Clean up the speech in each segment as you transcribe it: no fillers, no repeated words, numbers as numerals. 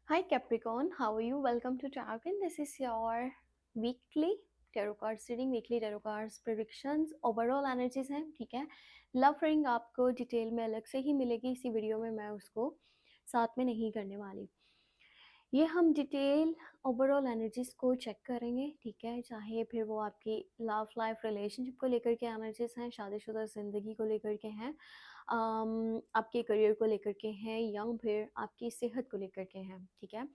Hi Capricorn, how are you? Welcome to Tarot. This is your weekly tarot cards reading, weekly tarot cards predictions, overall energies हैं, ठीक है। Love ring आपको detail में अलग से ही मिलेगी, इसी वीडियो में मैं उसको साथ में नहीं करने वाली। ये हम डिटेल ओवरऑल एनर्जीज को चेक करेंगे, ठीक है। चाहे फिर वो आपकी लव लाइफ रिलेशनशिप को लेकर के एनर्जीज हैं, शादीशुदा ज़िंदगी को लेकर के हैं, आपके करियर को लेकर के हैं, या फिर आपकी सेहत को लेकर के हैं, ठीक है।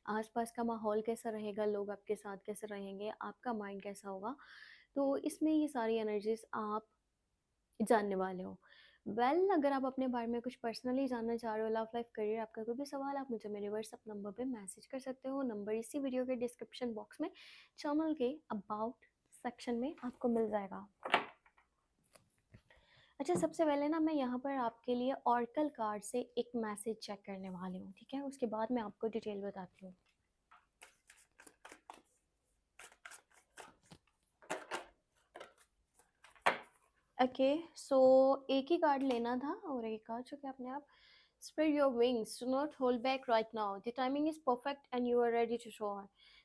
आसपास का माहौल कैसा रहेगा, लोग आपके साथ कैसे रहेंगे, आपका माइंड कैसा होगा, तो इसमें ये सारी एनर्जीज आप जानने वाले हो। अगर आप अपने बारे में कुछ पर्सनली जानना चाह रहे हो, लव लाइफ करियर, आपका कोई भी सवाल, आप मुझे मेरे व्हाट्सएप नंबर पे मैसेज कर सकते हो। नंबर इसी वीडियो के डिस्क्रिप्शन बॉक्स में चैनल के अबाउट सेक्शन में आपको मिल जाएगा। अच्छा, सबसे पहले ना मैं यहाँ पर आपके लिए ऑर्कल कार्ड से एक मैसेज चेक करने वाली हूँ, ठीक है। उसके बाद मैं आपको डिटेल बताती हूँ। ओके, सो एक ही कार्ड लेना था और एक आ चुका है अपने आप। Spread your wings, do not hold back right now. The timing is perfect and you are ready to soar.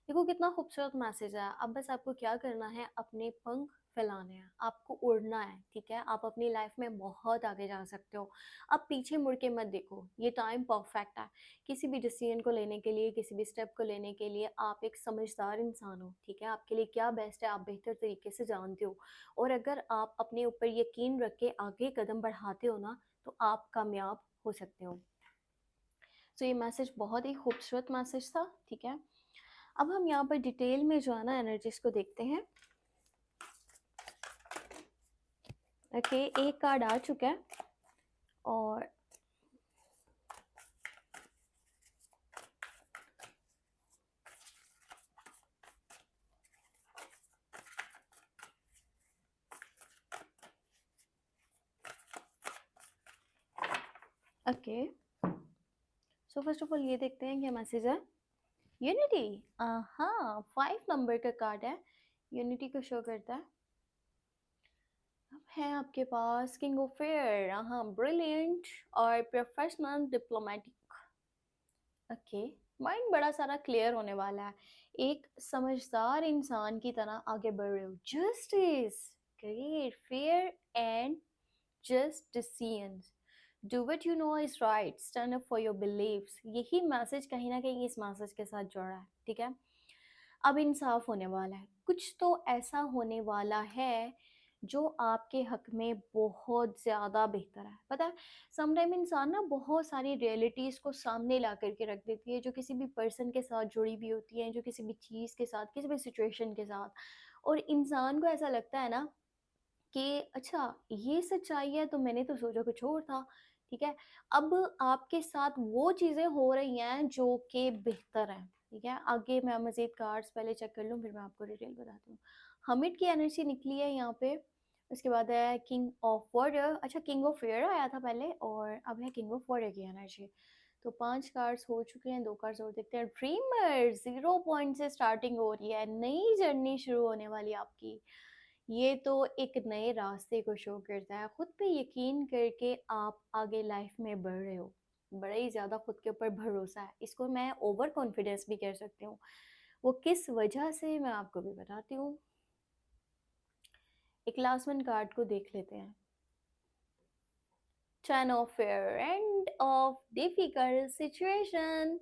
देखो कितना खूबसूरत मैसेज है। अब बस आपको क्या करना है, अपने पंख फैलाने हैं, आपको उड़ना है, ठीक है। आप अपनी लाइफ में बहुत आगे जा सकते हो। अब पीछे मुड़ के मत देखो, ये टाइम परफेक्ट है किसी भी डिसीजन को लेने के लिए, किसी भी स्टेप को लेने के लिए। आप एक समझदार इंसान हो, ठीक है। आपके लिए क्या बेस्ट है आप बेहतर तरीके से जानते हो, और अगर आप अपने ऊपर यकीन रख के आगे कदम बढ़ाते हो ना, तो आप कामयाब हो सकते हो। तो ये मैसेज बहुत ही खूबसूरत मैसेज था, ठीक है। अब हम यहाँ पर डिटेल में जो है ना एनर्जीज को देखते हैं। ओके, एक कार्ड आ चुका है और okay, so first of all ये देखते हैं क्या मैसेज है। यूनिटी, हाँ 5 नंबर का कार्ड है, यूनिटी को शो करता है। अब है आपके पास किंग ऑफ फेयर, हाँ ब्रिलियंट और प्रोफेशनल डिप्लोमेटिक। ओके, माइंड बड़ा सारा क्लियर होने वाला है, एक समझदार इंसान की तरह आगे बढ़ रहे हो। Justice, great, fair and just decisions, do what you know is right, stand up for your beliefs. यही मैसेज कहीं ना कहीं इस मैसेज के साथ जुड़ा है, ठीक है। अब इंसाफ होने वाला है, कुछ तो ऐसा होने वाला है जो आपके हक में बहुत ज़्यादा बेहतर है। पता है, समटाइम इंसान ना बहुत सारी रियलिटीज़ को सामने ला करके रख देती है, जो किसी भी पर्सन के साथ जुड़ी हुई होती हैं, जो किसी भी चीज़ के साथ, किसी भी सिचुएशन के साथ। और इंसान को ऐसा लगता है ना कि अच्छा ये सच्चाई है, तो मैंने तो सोचा कुछ और था, ठीक है। अब आपके साथ वो चीज़ें हो रही हैं जो कि बेहतर हैं, ठीक है। आगे मैं मज़ीद कार्ड्स पहले चेक कर लूँ, फिर मैं आपको डिटेल बताती हूँ। हमिट की एनर्जी निकली है यहाँ पे। उसके बाद है किंग ऑफ वाटर, अच्छा किंग ऑफ एयर आया था पहले, और अब है किंग ऑफ वाटर की एनर्जी। तो 5 कार्ड्स हो चुके हैं, 2 कार्ड्स और देखते हैं। ड्रीमर, 0 पॉइंट से स्टार्टिंग हो रही है, नई जर्नी शुरू होने वाली है आपकी। ये तो एक नए रास्ते को शो करता है। खुद पे यकीन करके आप आगे लाइफ में बढ़ रहे हो, बड़ा ही ज़्यादा खुद के ऊपर भरोसा है, इसको मैं ओवर कॉन्फिडेंस भी कह सकती हूँ। वो किस वजह से मैं आपको भी बताती हूँ। एक लास्ट वन कार्ड को देख लेते हैं। 10 of fair, end of difficult situation.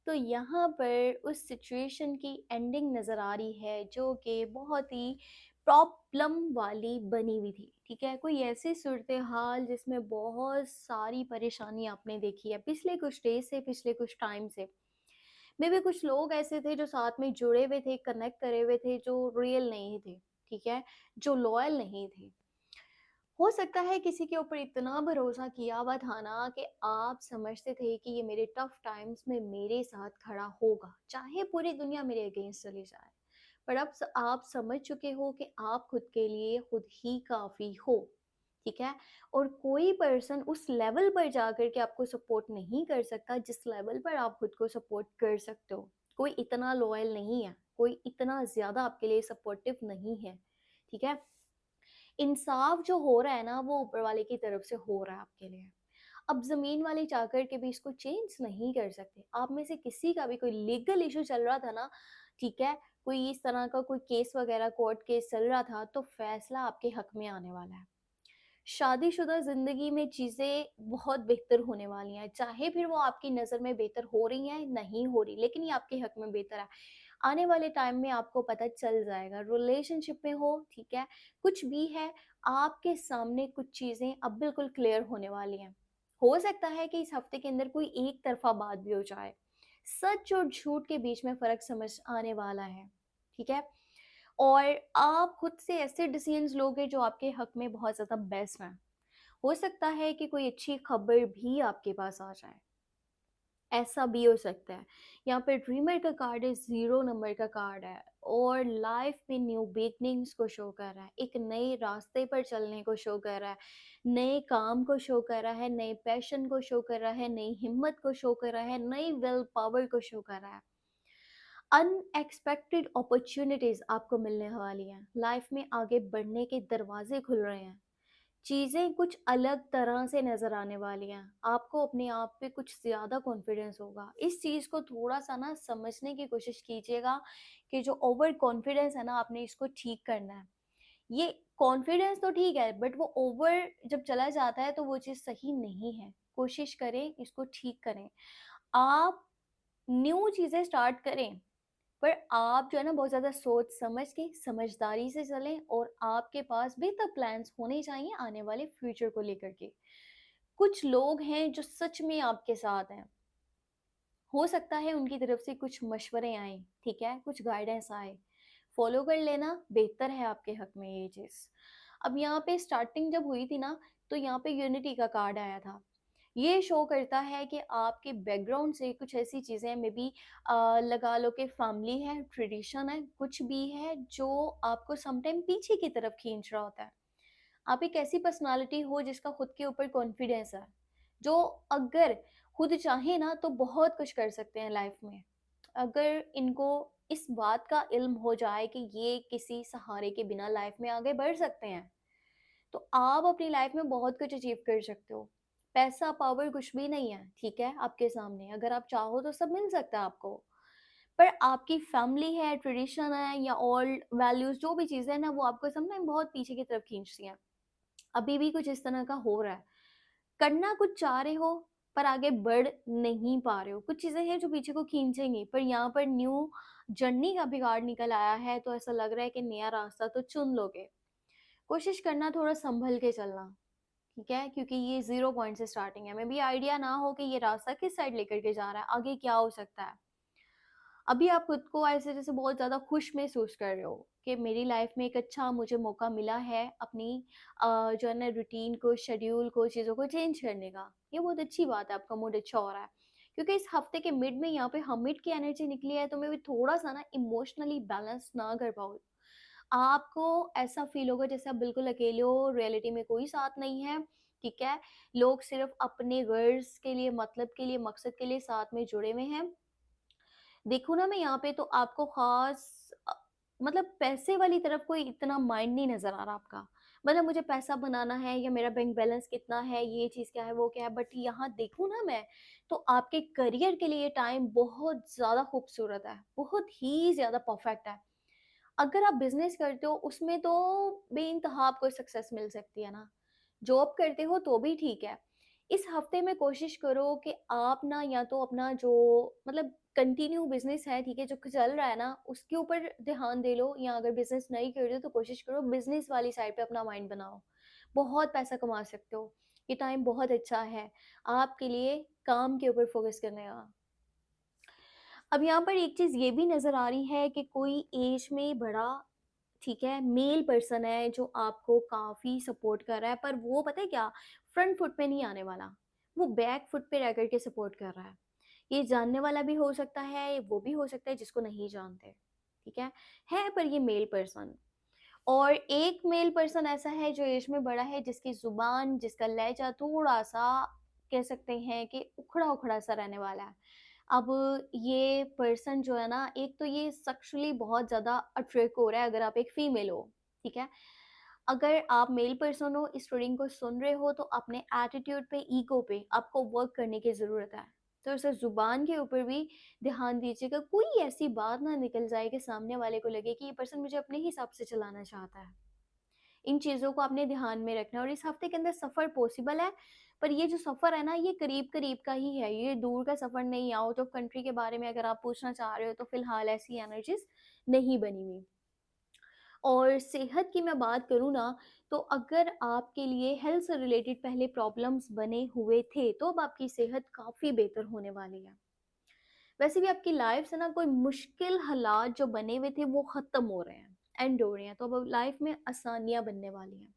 तो यहाँ पर उस सिचुएशन की एंडिंग नज़र आ रही है जो कि बहुत ही प्रॉब्लम वाली बनी हुई थी, ठीक है। कोई ऐसी सूरत हाल जिसमें बहुत सारी परेशानी आपने देखी है पिछले कुछ डेज से, पिछले कुछ टाइम से। मे बी कुछ लोग ऐसे थे जो साथ में जुड़े हुए थे, कनेक्ट करे हुए थे, जो रियल नहीं थे, ठीक है, जो लॉयल नहीं थे। हो सकता है किसी के ऊपर इतना भरोसा किया हुआ था ना कि आप समझते थे कि ये मेरे टफ टाइम्स में मेरे साथ खड़ा होगा, चाहे पूरी दुनिया मेरे अगेंस्ट चली जाए। पर अब आप समझ चुके हो कि आप खुद के लिए खुद ही काफ़ी हो, ठीक है। और कोई पर्सन उस लेवल पर जाकर के आपको सपोर्ट नहीं कर सकता जिस लेवल पर आप खुद को सपोर्ट कर सकते हो। कोई इतना लॉयल नहीं है, कोई इतना ज़्यादा आपके लिए सपोर्टिव नहीं है, ठीक है। इंसाफ जो हो रहा है ना, वो ऊपर वाले की तरफ से हो रहा है आपके लिए। अब ज़मीन वाले चाकर के भी इसको चेंज नहीं कर सकते। आप में से किसी का भी कोई लीगल इश्यू चल रहा था ना, ठीक है? कोई इस तरह का कोई केस वगैरह कोर्ट केस चल रहा था, तो फैसला आपके हक में आने वाला है। शादीशुदा ज़िंदगी में चीज़ें बहुत बेहतर होने वाली हैं, चाहे फिर वो आपकी नज़र में बेहतर हो रही हैं, नहीं हो रही, लेकिन ये आपके हक में बेहतर है। आने वाले टाइम में आपको पता चल जाएगा, रिलेशनशिप में हो, ठीक है, कुछ भी है, आपके सामने कुछ चीज़ें अब बिल्कुल क्लियर होने वाली हैं। हो सकता है कि इस हफ्ते के अंदर कोई एक तरफ़ा बात भी हो जाए। सच और झूठ के बीच में फ़र्क समझ आने वाला है, ठीक है? और आप खुद से ऐसे डिसीजंस लोगे जो आपके हक में बहुत ज़्यादा बेस्ट हैं। हो सकता है कि कोई अच्छी खबर भी आपके पास आ जाए, ऐसा भी हो सकता है। यहाँ पे ड्रीमर का कार्ड है, 0 नंबर का कार्ड है और लाइफ में न्यू बिगनिंग्स को शो कर रहा है, एक नए रास्ते पर चलने को शो कर रहा है, नए काम को शो कर रहा है, नए पैशन को शो कर रहा है, नई हिम्मत को शो कर रहा है, नई विल पावर को शो कर रहा है। अनएक्सपेक्टेड अपॉर्चुनिटीज़ आपको मिलने वाली हैं, लाइफ में आगे बढ़ने के दरवाजे खुल रहे हैं। चीज़ें कुछ अलग तरह से नज़र आने वाली हैं। आपको अपने आप पे कुछ ज़्यादा कॉन्फिडेंस होगा। इस चीज़ को थोड़ा-सा ना समझने की कोशिश कीजिएगा कि जो ओवर कॉन्फिडेंस है ना, आपने इसको ठीक करना है। ये कॉन्फिडेंस तो ठीक है, बट वो ओवर जब चला जाता है तो वो चीज़ सही नहीं है। कोशिश करें, इसको ठीक करें। आप न्यू चीज़ें स्टार्ट करें, पर आप जो है ना बहुत ज़्यादा सोच समझ के, समझदारी से चलें और आपके पास बेहतर प्लान्स होने चाहिए आने वाले फ्यूचर को लेकर के। कुछ लोग हैं जो सच में आपके साथ हैं। हो सकता है उनकी तरफ से कुछ मशवरे आएँ, ठीक है? कुछ गाइडेंस आए। फ़ॉलो कर लेना बेहतर है आपके हक में ये चीज़। अब यहाँ पे स्टार्टिंग जब हुई थी ना, तो यहाँ पे यूनिटी का कार्ड आया था। ये शो करता है कि आपके बैकग्राउंड से कुछ ऐसी चीज़ें मे बी लगा लो कि फैमिली है, ट्रेडिशन है, कुछ भी है जो आपको समटाइम पीछे की तरफ खींच रहा होता है। आप एक ऐसी पर्सनालिटी हो जिसका खुद के ऊपर कॉन्फिडेंस है, जो अगर खुद चाहे ना तो बहुत कुछ कर सकते हैं लाइफ में। अगर इनको इस बात का इल्म हो जाए कि ये किसी सहारे के बिना लाइफ में आगे बढ़ सकते हैं, तो आप अपनी लाइफ में बहुत कुछ अचीव कर सकते हो। पैसा, पावर कुछ भी नहीं है, ठीक है? आपके सामने अगर आप चाहो तो सब मिल सकता है आपको। पर आपकी फैमिली है, ट्रेडिशन है या ओल्ड वैल्यूज़ जो भी चीज़ें हैं ना, वो आपको समटाइम बहुत पीछे की तरफ खींचती हैं। अभी भी कुछ इस तरह का हो रहा है। करना कुछ चाह रहे हो, पर आगे बढ़ नहीं पा रहे हो। कुछ चीज़ें हैं जो पीछे को खींचेंगी, पर यहाँ पर न्यू जर्नी का भी कार्ड निकल आया है, तो ऐसा लग रहा है कि नया रास्ता तो चुन लोगे। कोशिश करना थोड़ा सँभल के चलना, ठीक है? क्योंकि ये 0 पॉइंट से स्टार्टिंग है। मे बी आइडिया ना हो कि ये रास्ता किस साइड लेकर के जा रहा है, आगे क्या हो सकता है। अभी आप खुद को ऐसे जैसे बहुत ज़्यादा खुश महसूस कर रहे हो कि मेरी लाइफ में एक अच्छा मुझे मौका मिला है अपनी जो है ना रूटीन को, शेड्यूल को, चीज़ों को चेंज करने का। ये बहुत अच्छी बात है, आपका मूड अच्छा हो रहा है। क्योंकि इस हफ्ते के मिड में यहाँ पे हमिट की एनर्जी निकली है, तो मैं भी थोड़ा-सा ना इमोशनली बैलेंस ना कर पाऊँ। आपको ऐसा फ़ील होगा जैसे आप बिल्कुल अकेले हो, रियलिटी में कोई साथ नहीं है, ठीक है? लोग सिर्फ़ अपने गर्ज़ के लिए, मतलब के लिए, मकसद के लिए साथ में जुड़े हुए हैं। देखूँ ना मैं यहाँ पे तो आपको ख़ास मतलब पैसे वाली तरफ कोई इतना माइंड नहीं नज़र आ रहा आपका। मतलब मुझे पैसा बनाना है या मेरा बैंक बैलेंस कितना है, ये चीज़ क्या है, वो क्या है, बट यहाँ देखूँ ना मैं, तो आपके करियर के लिए टाइम बहुत ज़्यादा खूबसूरत है, बहुत ही ज़्यादा परफ़ेक्ट है। अगर आप बिज़नेस करते हो उसमें तो बेइंतहा आपको सक्सेस मिल सकती है ना। जॉब करते हो तो भी ठीक है। इस हफ्ते में कोशिश करो कि आप ना या तो अपना जो मतलब कंटिन्यू बिज़नेस है, ठीक है, जो चल रहा है ना, उसके ऊपर ध्यान दे लो या अगर बिज़नेस नहीं कर रहे हो तो कोशिश करो बिज़नेस वाली साइड पे अपना माइंड बनाओ। बहुत पैसा कमा सकते हो। ये टाइम बहुत अच्छा है आपके लिए काम के ऊपर फ़ोकस करने का। अब यहाँ पर एक चीज़ ये भी नज़र आ रही है कि कोई एज में बड़ा, ठीक है, मेल पर्सन है जो आपको काफ़ी सपोर्ट कर रहा है, पर वो पता है क्या, फ्रंट फुट पे नहीं आने वाला, वो बैक फुट पे रह कर के सपोर्ट कर रहा है। ये जानने वाला भी हो सकता है, वो भी हो सकता है जिसको नहीं जानते, ठीक है पर ये मेल पर्सन। और एक मेल पर्सन ऐसा है जो एज में बड़ा है, जिसकी ज़ुबान, जिसका लहज़ा थोड़ा-सा कह सकते हैं कि उखड़ा-उखड़ा सा रहने वाला है। अब ये पर्सन जो है ना, एक तो ये सेक्सुअली बहुत ज़्यादा अट्रैक्ट हो रहा है अगर आप एक फीमेल हो, ठीक है? अगर आप मेल पर्सन हो, इस रीडिंग को सुन रहे हो, तो अपने एटीट्यूड पे, ईगो पे आपको वर्क करने की ज़रूरत है। तो सिर्फ ज़ुबान के ऊपर भी ध्यान दीजिएगा, कोई ऐसी बात ना निकल जाए कि सामने वाले को लगे कि ये पर्सन मुझे अपने हिसाब से चलाना चाहता है। इन चीज़ों को आपने ध्यान में रखना है, और इस हफ्ते के अंदर सफ़र पॉसिबल है, पर ये जो सफ़र है ना, ये करीब-करीब का ही है, ये दूर का सफ़र नहीं है। आउट ऑफ कंट्री के बारे में अगर आप पूछना चाह रहे हो, तो फ़िलहाल ऐसी एनर्जीज़ नहीं बनी हुई। और सेहत की मैं बात करूँ ना, तो अगर आपके लिए हेल्थ से रिलेटेड पहले प्रॉब्लम्स बने हुए थे, तो अब आपकी सेहत काफ़ी बेहतर होने वाली है। वैसे भी आपकी लाइफ से ना कोई मुश्किल हालात जो बने हुए थे, वो ख़त्म हो रहे हैं, एंड हो रहे हैं, तो अब लाइफ में आसानियाँ बनने वाली हैं।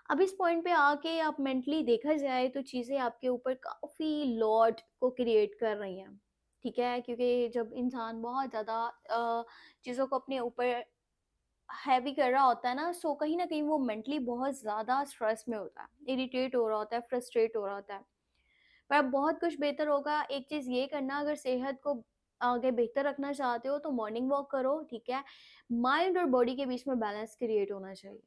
अब इस पॉइंट पे आके आप मेंटली देखा जाए, तो चीज़ें आपके ऊपर काफ़ी लोड को क्रिएट कर रही हैं, ठीक है? क्योंकि जब इंसान बहुत ज़्यादा चीज़ों को अपने ऊपर हैवी कर रहा होता है ना, सो कहीं न कहीं वो मेंटली बहुत ज़्यादा स्ट्रेस में होता है, इरिटेट हो रहा होता है, फ्रस्ट्रेट हो रहा होता है। पर अब बहुत कुछ बेहतर होगा, एक चीज़ ये करना, अगर सेहत को आगे बेहतर रखना चाहते हो, तो मॉर्निंग वॉक करो, ठीक है? माइंड और बॉडी के बीच में बैलेंस क्रिएट होना चाहिए।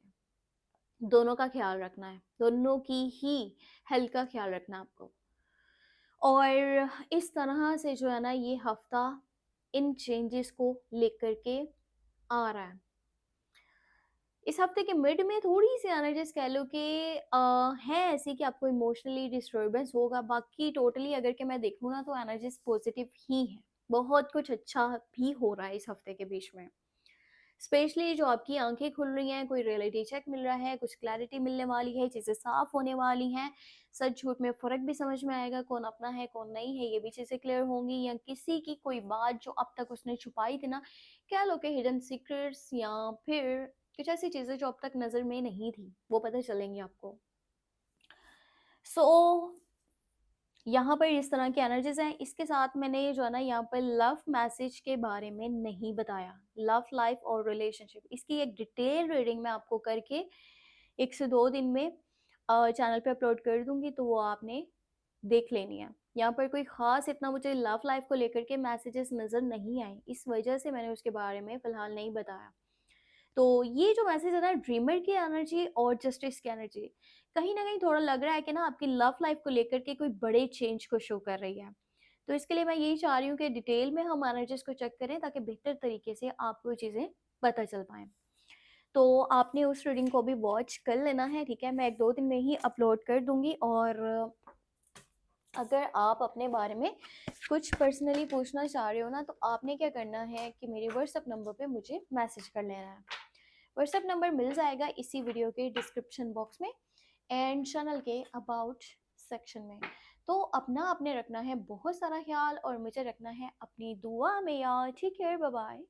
दोनों का ख़्याल रखना है, दोनों की ही हेल्थ का ख़्याल रखना है आपको। और इस तरह से जो है ना, ये हफ़्ता इन चेंजेस को लेकर के आ रहा है। इस हफ्ते के मिड में थोड़ी-सी एनर्जीज़ कह लो कि है ऐसी कि आपको इमोशनली डिस्टर्बेंस होगा, बाकी टोटली अगर कि मैं देखूँ ना, तो एनर्जीज़ पॉजिटिव ही हैं। बहुत कुछ अच्छा भी हो रहा है इस हफ्ते के बीच में। स्पेशली जो आपकी आँखें खुल रही हैं, कोई रियलिटी चेक मिल रहा है, कुछ क्लैरिटी मिलने वाली है, चीज़ें साफ़ होने वाली हैं, सच-झूठ में फ़र्क भी समझ में आएगा, कौन अपना है, कौन नहीं है, ये भी चीज़ें क्लियर होंगी, या किसी की कोई बात जो अब तक उसने छुपाई थी ना, कह लो कि हिडन सीक्रेट्स, या फिर कुछ ऐसी चीज़ें जो अब तक नज़र में नहीं थी, वो पता चलेंगी आपको। सो यहाँ पर इस तरह की एनर्जीज़ हैं। इसके साथ मैंने जो है ना, यहाँ पर लव मैसेज के बारे में नहीं बताया। लव लाइफ और रिलेशनशिप, इसकी एक डिटेल रीडिंग मैं आपको करके 1 से 2 दिन में चैनल पे अपलोड कर दूँगी, तो वो आपने देख लेनी है। यहाँ पर कोई ख़ास इतना मुझे लव लाइफ को लेकर के मैसेजेस नज़र नहीं आए, इस वजह से मैंने उसके बारे में फ़िलहाल नहीं बताया। तो ये जो मैसेज है ना, ड्रीमर की एनर्जी और जस्टिस की एनर्जी, कहीं न कहीं थोड़ा लग रहा है कि ना, आपकी लव लाइफ को लेकर के कोई बड़े चेंज को शो कर रही है। तो इसके लिए मैं यही चाह रही हूँ कि डिटेल में हम एनर्जीज़ को चेक करें, ताकि बेहतर तरीके से आपको ये चीज़ें पता चल पाएँ। तो आपने उस रीडिंग को भी वॉच कर लेना है, ठीक है? मैं 1-2 दिन में ही अपलोड कर दूँगी, और अगर आप अपने बारे में कुछ पर्सनली पूछना चाह रहे हो ना, तो आपने क्या करना है कि मेरे व्हाट्सएप नंबर पे मुझे मैसेज कर लेना है। व्हाट्सएप नंबर मिल जाएगा इसी वीडियो के डिस्क्रिप्शन बॉक्स में, एंड चैनल के अबाउट सेक्शन में। तो अपना आपने रखना है बहुत सारा ख्याल, और मुझे रखना है अपनी दुआ में याद। ठीक है, बाय बाय।